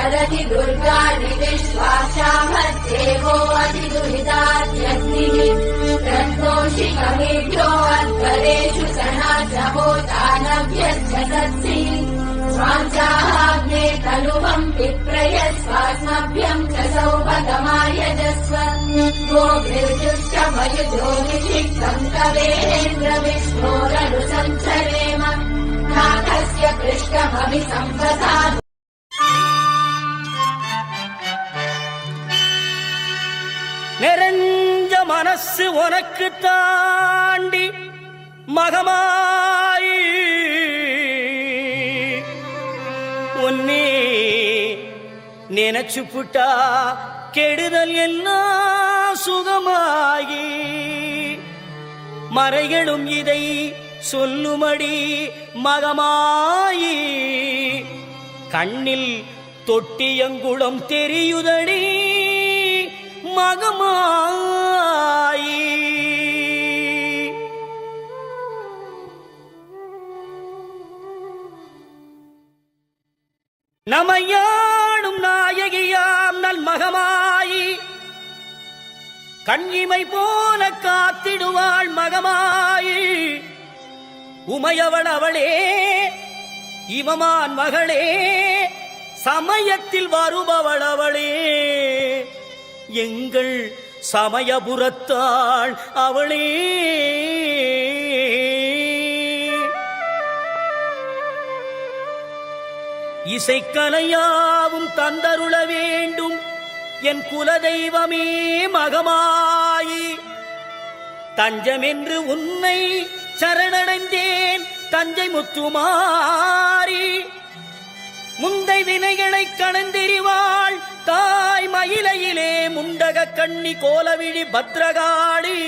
चलति दुर्गाणि विश्वासामद्देवो अतिदुरितात्यग्निः रत्नोषिकमेभ्यो अध्वरेषु सनाजहोतानभ्यश्चतत्सि स्वाञ्चाहाग्ने तनुवम् विप्रयस्वास्मभ्यम् च सौभगमायजस्व गोभिर्जुष्टमयुजो निषिक्तम् तवेन्द्रविष्णोरनुसंसरेम नाथस्य पृष्ठमभिसम्पदात् நிறைஞ்ச மனசு உனக்கு தாண்டி மகமாயி உன்னே நினைச்சு புட்டா கெடுதல் எல்லாம் சுகமாகி மறைகளும் இதை சொல்லுமடி மகமாயி கண்ணில் தொட்டியங்குளம் தெரியுதடி மகமாயி நமையாடும் நாயகியாம் நல் மகமாயி கண்ணிமை போல காத்திடுவாள் மகமாயி உமையவள் அவளே இவமான் மகளே சமயத்தில் வருபவள் அவளே எங்கள் சமயபுரத்தாள் அவளே இசைக்கலையாவும் தந்தருள வேண்டும் என் குலதெய்வமே மகமாயி தஞ்சமென்று உன்னை சரணடைந்தேன் தஞ்சை முத்துமாரி முந்தை வினைகளை கணந்தெறிவாள் தாய் மயிலையிலே முண்டக கண்ணி கோலவிழி பத்ரகாளி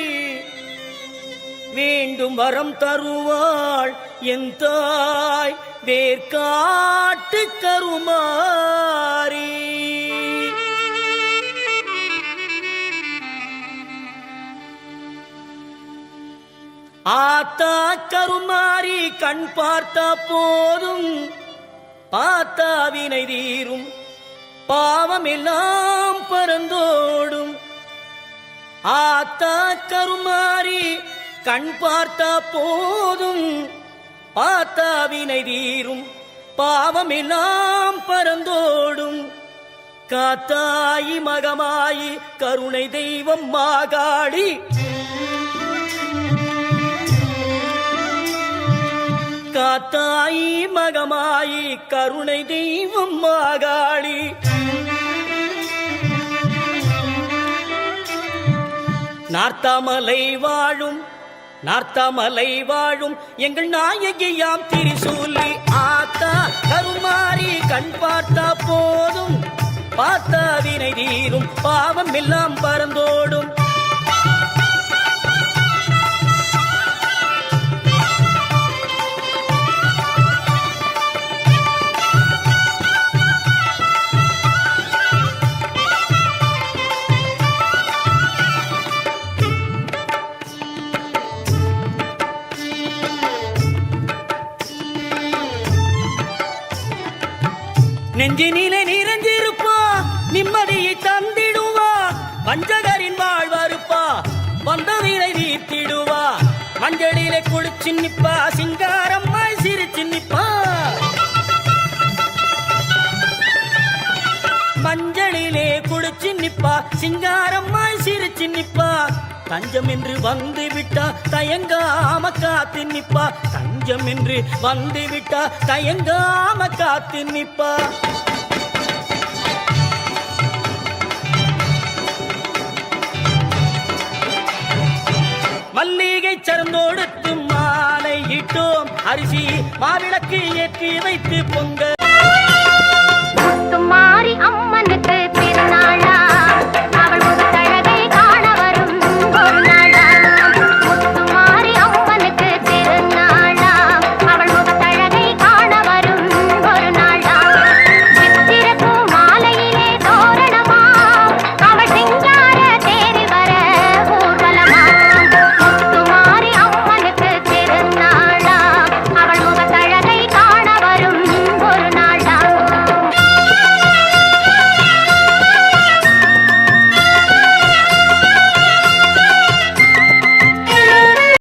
வேண்டும் வரம் தருவாள் என் தாய் வேர்காட்டு கருமாரி ஆத்தா கருமாரி கண் பார்த்தா போதும் பார்த்தா வினை தீரும் பாவம் எல்லாம் பறந்தோடும் ஆத்தா கருமாரி கண் பார்த்தா போதும் பார்த்தா வினை தீரும் பாவம் எல்லாம் பறந்தோடும் காத்தாயி மகமாயி கருணை தெய்வம் மாகாளி காத்தாயி மகமாயி கருணை தெய்வம் மாகாளி நார்த்தாமலை வாழும் எங்கள் நாயகியாம் திரிசூலி ஆத்தா கருமாரி கண் பார்த்தா போதும் பார்த்தா வினை தீரும் பாவம் எல்லாம் பறந்தோடும் நெஞ்சினிலே நிறைஞ்சிருப்பா நிம்மதியை தந்திடுவா வஞ்சகரின் வாழ்வறுப்பா வந்ததிலை நீத்திடுவா மஞ்சளிலே குளிச்சு நிப்பா சிங்காரம்மாய் சிரிச்சு நிப்பா மஞ்சளிலே குளிச்சு நிப்பா சிங்காரம்மாய் சிரிச்சு நிப்பா தஞ்சம் என்று வந்து விட்டா தயங்காம காத்து நிப்பா தஞ்சம் என்று வந்து விட்டா தயங்காம காத்து நிப்பா மல்லிகை சரந்தோடுத்து மாலை இட்டோம் அரிசி மாவிளக்கு ஏற்றி வைத்து பொங்க